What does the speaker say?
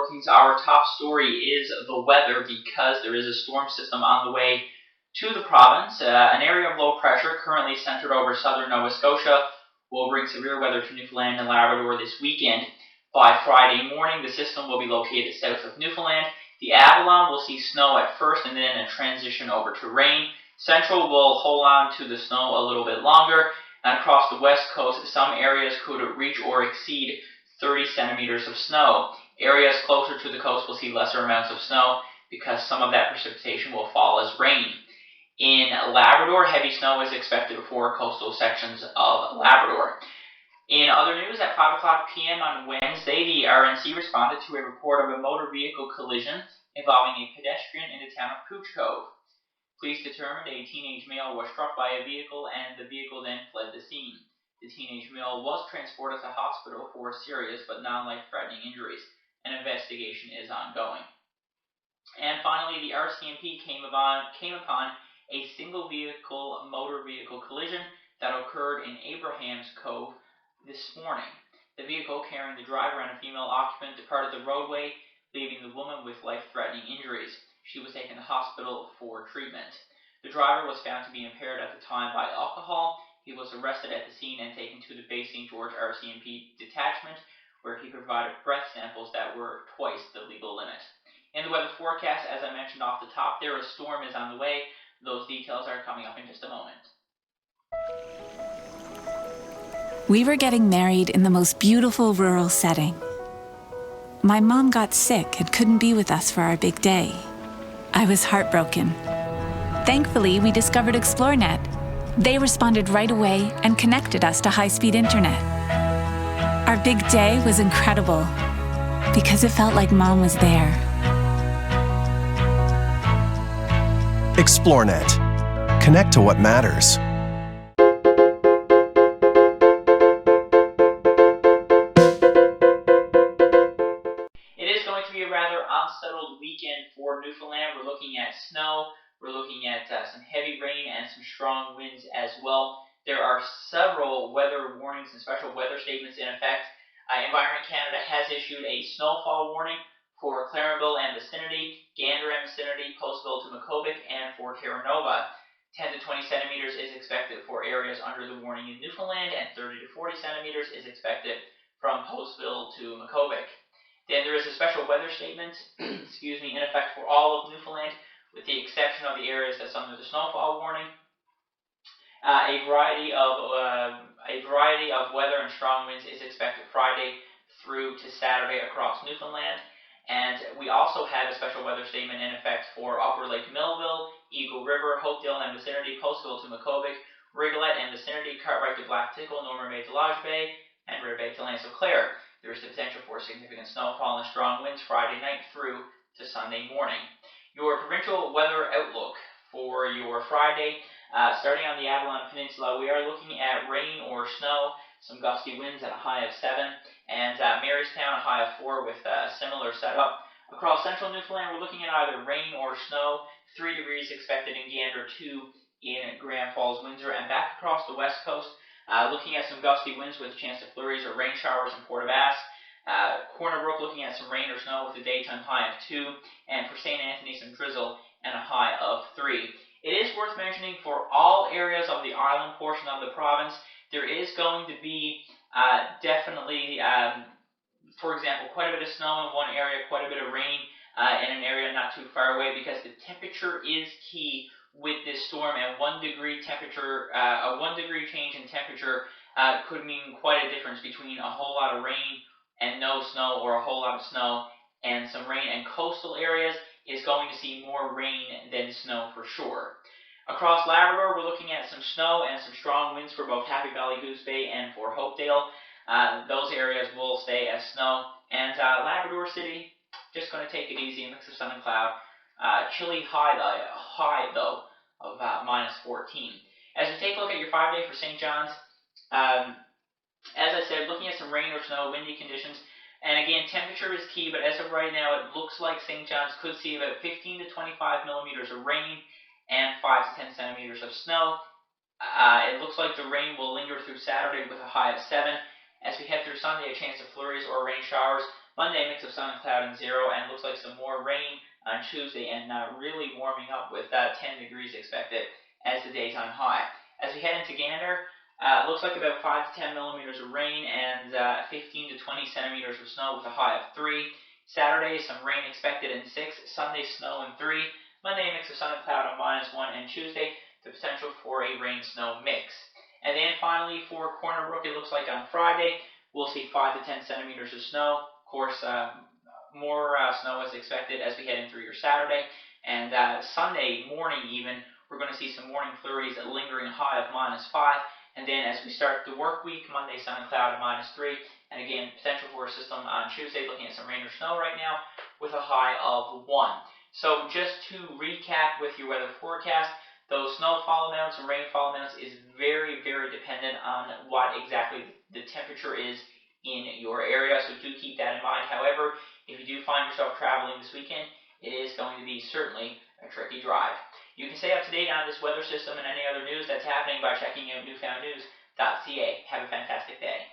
Brookings. Our top story is the weather because there is a storm system on the way to the province. An area of low pressure currently centered over southern Nova Scotia will bring severe weather to Newfoundland and Labrador this weekend. By Friday morning, the system will be located south of Newfoundland. The Avalon will see snow at first and then a transition over to rain. Central will hold on to the snow a little bit longer, and across the west coast, some areas could reach or exceed 30 centimeters of snow. Areas closer to the coast will see lesser amounts of snow because some of that precipitation will fall as rain. In Labrador, heavy snow is expected for coastal sections of Labrador. In other news, at 5 o'clock p.m. on Wednesday, the RNC responded to a report of a motor vehicle collision involving a pedestrian in the town of Cooch Cove. Police determined a teenage male was struck by a vehicle and the vehicle then fled the scene. The teenage male was transported to hospital for serious but non-life-threatening injuries. An investigation is ongoing. And finally, the RCMP came upon a single-vehicle motor vehicle collision that occurred in Abrahams Cove this morning. The vehicle carrying the driver and a female occupant departed the roadway, leaving the woman with life-threatening injuries. She was taken to hospital for treatment. The driver was found to be impaired at the time by alcohol. He was arrested at the scene and taken to the Bay St. George RCMP detachment, where he provided breath samples that were twice the legal limit. In the weather forecast, as I mentioned off the top there, a storm is on the way. Those details are coming up in just a moment. We were getting married in the most beautiful rural setting. My mom got sick and couldn't be with us for our big day. I was heartbroken. Thankfully, we discovered Xplornet. They responded right away and connected us to high-speed internet. Our big day was incredible because it felt like Mom was there. Xplornet. Connect to what matters. Unsettled weekend for Newfoundland. We're looking at snow, we're looking at some heavy rain and some strong winds as well. There are several weather warnings and special weather statements in effect. Environment Canada has issued a snowfall warning for Clarenville and vicinity, Gander and vicinity, Postville to Makovic, and for Terra Nova. 10 to 20 centimeters is expected for areas under the warning in Newfoundland, and 30 to 40 centimeters is expected from Postville to Makovic. Then there is a special weather statement in effect for all of Newfoundland, with the exception of the areas that's under the snowfall warning. A variety of weather and strong winds is expected Friday through to Saturday across Newfoundland. And we also have a special weather statement in effect for Upper Lake Millville, Eagle River, Hopedale and vicinity, Postville to Makovic, Rigolet and vicinity, Cartwright to Black Tickle, Norman Bay to Lodge Bay, and Red Bay to Lance of Clare. There is the potential for significant snowfall and strong winds Friday night through to Sunday morning. Your provincial weather outlook for your Friday, starting on the Avalon Peninsula, we are looking at rain or snow, some gusty winds at a high of 7, and Marystown a high of 4 with a similar setup. Across central Newfoundland, we're looking at either rain or snow, 3 degrees expected in Gander, 2 in Grand Falls, Windsor, and back across the west coast. Looking at some gusty winds with a chance of flurries or rain showers in Port aux Basques. Corner Brook looking at some rain or snow with a daytime high of 2, and for St. Anthony some drizzle and a high of 3. It is worth mentioning for all areas of the island portion of the province, there is going to be definitely, for example, quite a bit of snow in one area, quite a bit of rain in an area not too far away, because the temperature is key with this storm, and 1 degree temperature, a 1 degree change in temperature could mean quite a difference between a whole lot of rain and no snow, or a whole lot of snow and some rain. And coastal areas is going to see more rain than snow for sure. Across Labrador, we're looking at some snow and some strong winds for both Happy Valley, Goose Bay, and for Hopedale. Those areas will stay as snow. And Labrador City, just going to take it easy, a mix of sun and cloud. Chilly high though of minus 14. As we take a look at your 5-day for St. John's, as I said, looking at some rain or snow, windy conditions, and again, temperature is key, but as of right now, it looks like St. John's could see about 15 to 25 millimeters of rain and 5 to 10 centimeters of snow. It looks like the rain will linger through Saturday with a high of 7. As we head through Sunday, a chance of flurries or rain showers, Monday, mix of sun and cloud and 0, and looks like some more rain on Tuesday, and really warming up with 10 degrees expected as the day's on high. As we head into Gander, looks like about 5 to 10 millimeters of rain and 15 to 20 centimeters of snow with a high of 3. Saturday, some rain expected in 6. Sunday, snow in 3. Monday, a mix of sun and cloud on -1. And Tuesday, the potential for a rain-snow mix. And then finally, for Corner Brook, it looks like on Friday, we'll see 5 to 10 centimeters of snow. Of course, more snow is expected as we head in through your Saturday. And Sunday morning, even, we're going to see some morning flurries at lingering high of -5. And then as we start the work week, Monday, sun and cloud at -3. And again, potential for a system on Tuesday, looking at some rain or snow right now with a high of 1. So just to recap with your weather forecast, those snowfall amounts and rainfall amounts is very, very dependent on what exactly the temperature is in your area. So do keep that in mind. However, if you do find yourself traveling this weekend, it is going to be certainly a tricky drive. You can stay up to date on this weather system and any other news that's happening by checking out newfoundnews.ca. Have a fantastic day.